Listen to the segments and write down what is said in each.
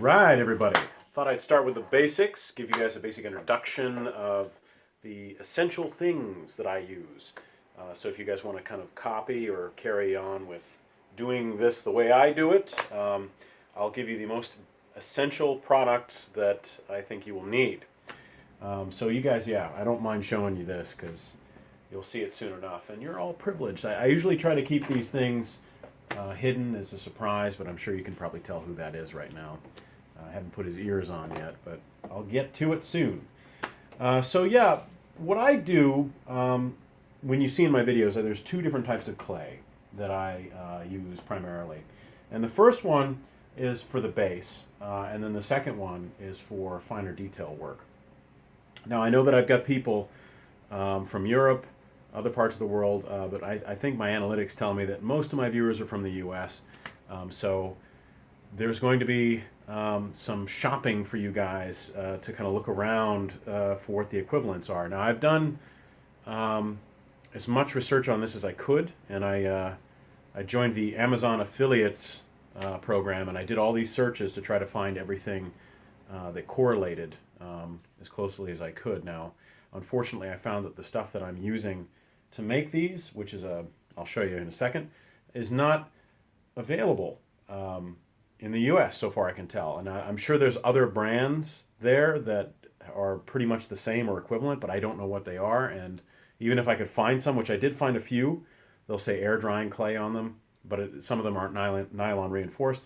right, everybody. Thought I'd start with the basics, give you guys a basic introduction of the essential things that I use. So if you guys want to kind of copy or carry on with doing this the way I do it, I'll give you the most essential products that I think you will need. So you guys, yeah, I don't mind showing you this because you'll see it soon enough. And you're all privileged. I usually try to keep these things hidden as a surprise, but I'm sure you can probably tell who that is right now. I haven't put his ears on yet, but I'll get to it soon. So yeah, what I do, when you see in my videos, there's two different types of clay that I use primarily. And the first one is for the base, and then the second one is for finer detail work. Now I know that I've got people from Europe, other parts of the world, but I think my analytics tell me that most of my viewers are from the US. So there's going to be some shopping for you guys to kind of look around for what the equivalents are. Now I've done as much research on this as I could, and I joined the Amazon affiliates program, and I did all these searches to try to find everything that correlated as closely as I could. Now, unfortunately, I found that the stuff that I'm using to make these, which is I'll show you in a second, is not available in the US so far I can tell. And I'm sure there's other brands there that are pretty much the same or equivalent, but I don't know what they are. And even if I could find some, which I did find a few, they'll say air drying clay on them, but some of them aren't nylon reinforced.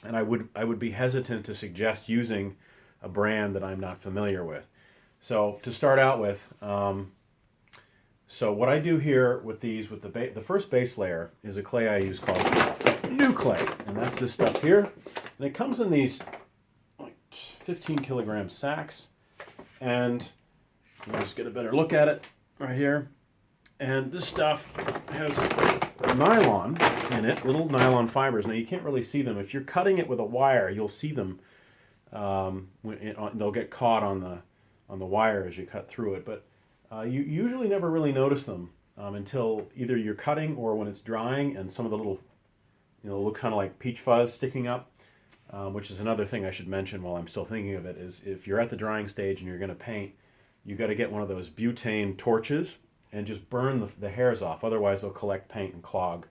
And I would be hesitant to suggest using a brand that I'm not familiar with. So to start out with, so what I do here with these, with the first base layer is a clay I use called new clay, and that's this stuff here. And it comes in these like 15 kilogram sacks, and I'll just get a better look at it right here. And this stuff has nylon in it, little nylon fibers. Now you can't really see them. If you're cutting it with a wire, you'll see them. They'll get caught on the wire as you cut through it, but you usually never really notice them until either you're cutting or when it's drying, and some of the little, look kind of like peach fuzz sticking up, which is another thing I should mention while I'm still thinking of it, is if you're at the drying stage and you're going to paint, you got to get one of those butane torches and just burn the hairs off. Otherwise, they'll collect paint and clog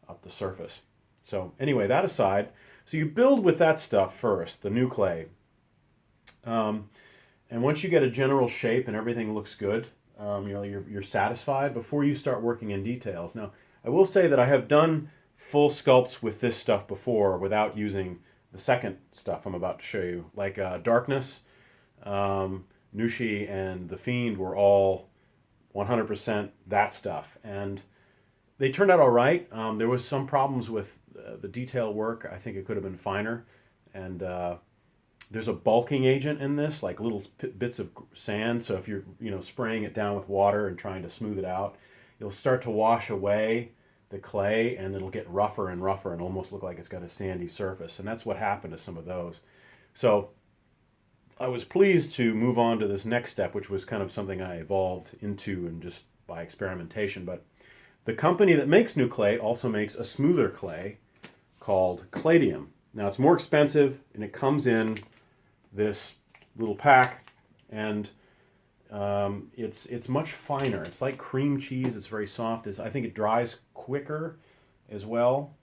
up the surface. So anyway, that aside, so you build with that stuff first, the new clay. And once you get a general shape and everything looks good, you're satisfied before you start working in details. Now, I will say that I have done full sculpts with this stuff before without using the second stuff I'm about to show you. Like Darkness, Nushi, and The Fiend were all 100% that stuff. And they turned out all right. There was some problems with the detail work. I think it could have been finer. And there's a bulking agent in this, like little bits of sand. So if you're, spraying it down with water and trying to smooth it out, you'll start to wash away the clay, and it'll get rougher and rougher and almost look like it's got a sandy surface. And that's what happened to some of those. So I was pleased to move on to this next step, which was kind of something I evolved into and just by experimentation. But the company that makes new clay also makes a smoother clay called Cladium. Now it's more expensive, and it comes in this little pack, and it's much finer. It's like cream cheese. It's very soft. I think it dries quicker as well,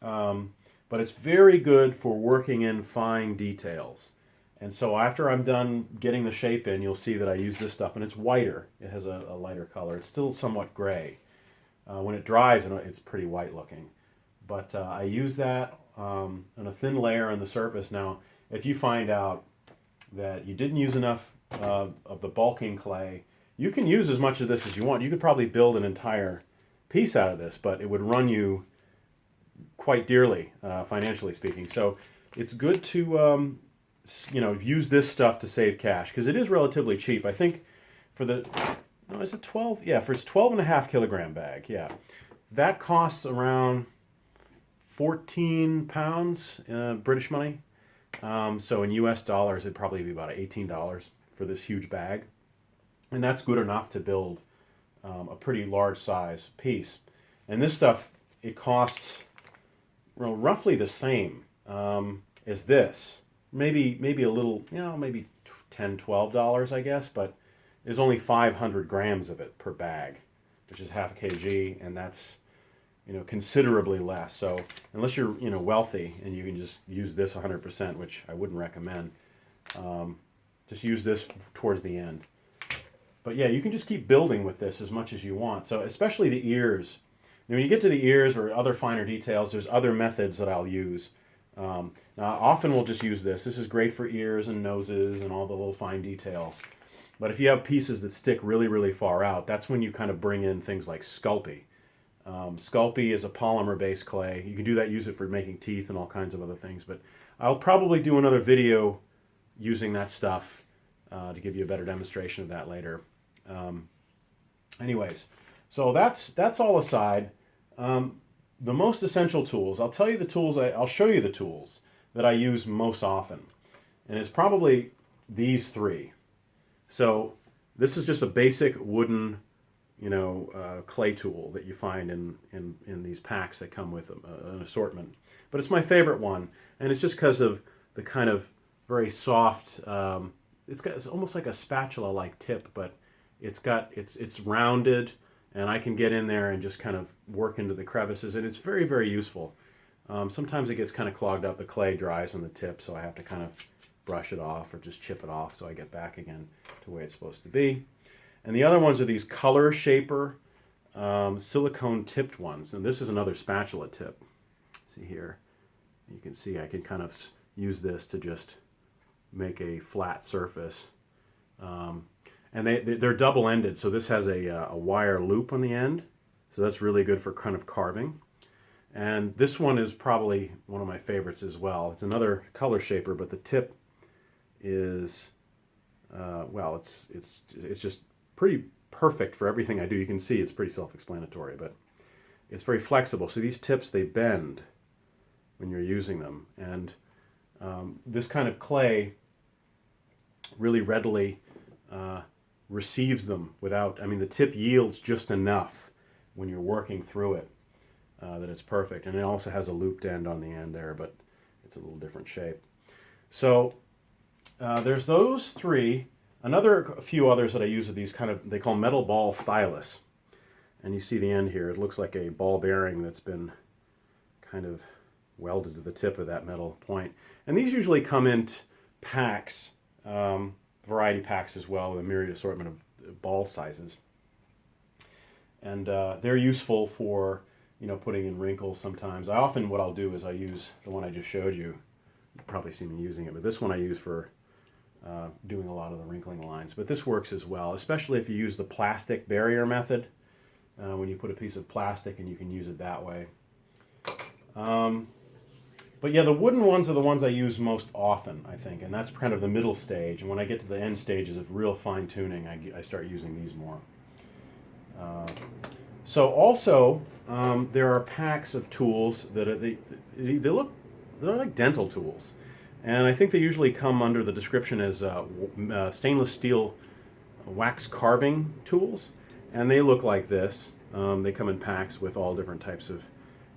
but it's very good for working in fine details. And so after I'm done getting the shape in, you'll see that I use this stuff, and it's whiter. It has a lighter color. It's still somewhat gray. When it dries, it's pretty white looking. But I use that on a thin layer on the surface. Now, if you find out that you didn't use enough of the bulking clay, you can use as much of this as you want. You could probably build an entire piece out of this, but it would run you quite dearly, financially speaking. So it's good to use this stuff to save cash, because it is relatively cheap. I think for is it 12? Yeah, for its 12.5 kilogram bag, yeah. That costs around 14 pounds British money. So in US dollars, it'd probably be about $18 for this huge bag. And that's good enough to build a pretty large size piece. And this stuff, it costs roughly the same. as this. Maybe a little, maybe $10, $12, I guess, but there's only 500 grams of it per bag, which is half a kg, and that's, considerably less. So unless you're, wealthy and you can just use this 100%, which I wouldn't recommend, just use this towards the end. But yeah, you can just keep building with this as much as you want. So especially the ears. When you get to the ears or other finer details, there's other methods that I'll use. Now, often we'll just use this. This is great for ears and noses and all the little fine details. But if you have pieces that stick really, really far out, that's when you kind of bring in things like Sculpey. Sculpey is a polymer-based clay. You can do that, use it for making teeth and all kinds of other things. But I'll probably do another video using that stuff to give you a better demonstration of that later. Anyways, so that's all aside. The most essential tools, I'll tell you the tools, I'll show you the tools that I use most often. And it's probably these three. So this is just a basic wooden, clay tool that you find in these packs that come with an assortment. But it's my favorite one, and it's just because of the kind of very soft, it's almost like a spatula-like tip, but it's rounded, and I can get in there and just kind of work into the crevices, and it's very, very useful. Sometimes it gets kind of clogged up. The clay dries on the tip, so I have to kind of brush it off or just chip it off so I get back again to the way it's supposed to be. And the other ones are these color shaper silicone tipped ones, and this is another spatula tip. See here, you can see I can kind of use this to just make a flat surface. And they're double-ended, so this has a wire loop on the end, so that's really good for kind of carving. And this one is probably one of my favorites as well. It's another color shaper, but the tip is, it's just pretty perfect for everything I do. You can see it's pretty self-explanatory, but it's very flexible. So these tips, they bend when you're using them. And this kind of clay really readily receives them without, the tip yields just enough when you're working through it that it's perfect. And it also has a looped end on the end there, but it's a little different shape. So there's those three. A few others that I use are these they call metal ball stylus. And you see the end here. It looks like a ball bearing that's been kind of welded to the tip of that metal point. And these usually come in packs, variety packs as well, with a myriad assortment of ball sizes. And they're useful for, putting in wrinkles sometimes. What I'll do is I use the one I just showed you. You probably see me using it, but this one I use for doing a lot of the wrinkling lines. But this works as well, especially if you use the plastic barrier method, when you put a piece of plastic and you can use it that way. But yeah, the wooden ones are the ones I use most often, I think, and that's kind of the middle stage. And when I get to the end stages of real fine tuning, I start using these more. So also, there are packs of tools that they're like dental tools. And I think they usually come under the description as stainless steel wax carving tools. And they look like this. They come in packs with all different types of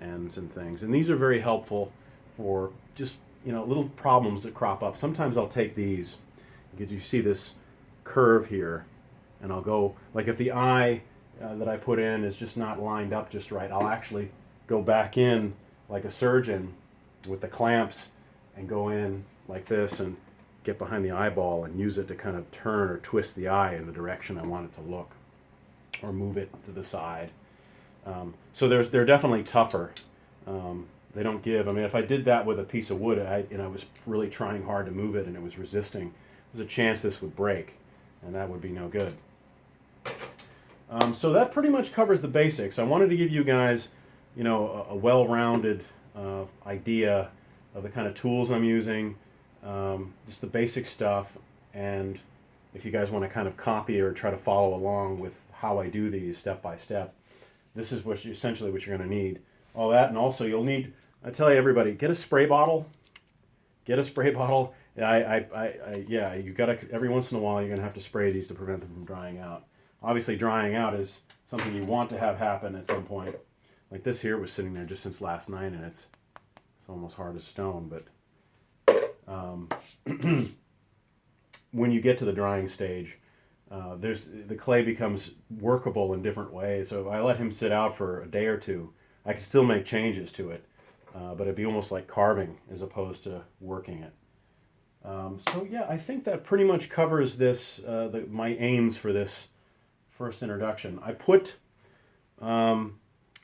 ends and things. And these are very helpful for just, little problems that crop up. Sometimes I'll take these, because you see this curve here, and I'll go, like if the eye that I put in is just not lined up just right, I'll actually go back in like a surgeon with the clamps and go in like this and get behind the eyeball and use it to kind of turn or twist the eye in the direction I want it to look, or move it to the side. So they're definitely tougher. They don't give. If I did that with a piece of wood, I was really trying hard to move it and it was resisting, there's a chance this would break, and that would be no good. So that pretty much covers the basics. I wanted to give you guys, a well-rounded idea of the kind of tools I'm using, just the basic stuff, and if you guys want to kind of copy or try to follow along with how I do these step by step, this is essentially what you're going to need. All that, and also you'll need, I tell you, everybody, get a spray bottle. Get a spray bottle. Yeah, you got to, every once in a while you're going to have to spray these to prevent them from drying out. Obviously, drying out is something you want to have happen at some point. Like this here was sitting there just since last night, and it's almost hard as stone, but Um, when you get to the drying stage, the clay becomes workable in different ways. So if I let him sit out for a day or two, I can still make changes to it, but it'd be almost like carving as opposed to working it. So yeah, I think that pretty much covers this, my aims for this first introduction. I put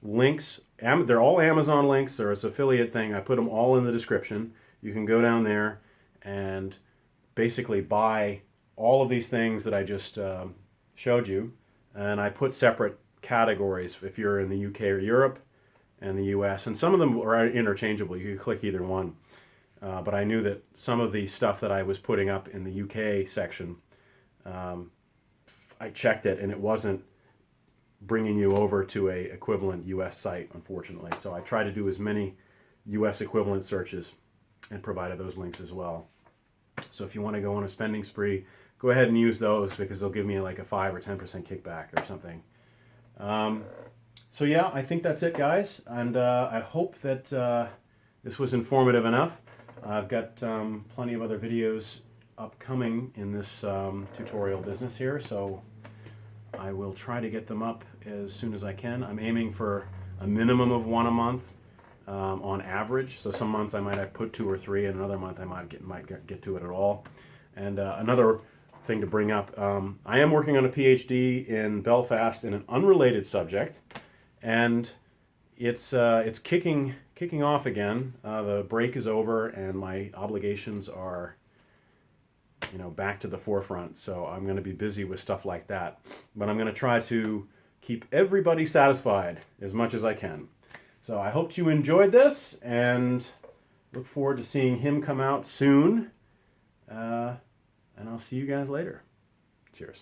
links, they're all Amazon links, they're this affiliate thing. I put them all in the description. You can go down there and basically buy all of these things that I just showed you, and I put separate categories if you're in the UK or Europe and the US, and some of them are interchangeable. You can click either one. But I knew that some of the stuff that I was putting up in the UK section, I checked it and it wasn't bringing you over to a equivalent US site, unfortunately. So I tried to do as many US equivalent searches and provided those links as well. So if you want to go on a spending spree, go ahead and use those because they'll give me like a 5 or 10% kickback or something. So yeah, I think that's it, guys. And I hope that this was informative enough. I've got plenty of other videos upcoming in this tutorial business here, so I will try to get them up as soon as I can. I'm aiming for a minimum of one a month on average. So some months I might have put 2 or 3, and another month I might get to it at all. And another thing to bring up, I am working on a PhD in Belfast in an unrelated subject, and it's kicking off again. The break is over, and my obligations are, back to the forefront. So I'm going to be busy with stuff like that. But I'm going to try to keep everybody satisfied as much as I can. So I hope you enjoyed this, and look forward to seeing him come out soon. And I'll see you guys later. Cheers.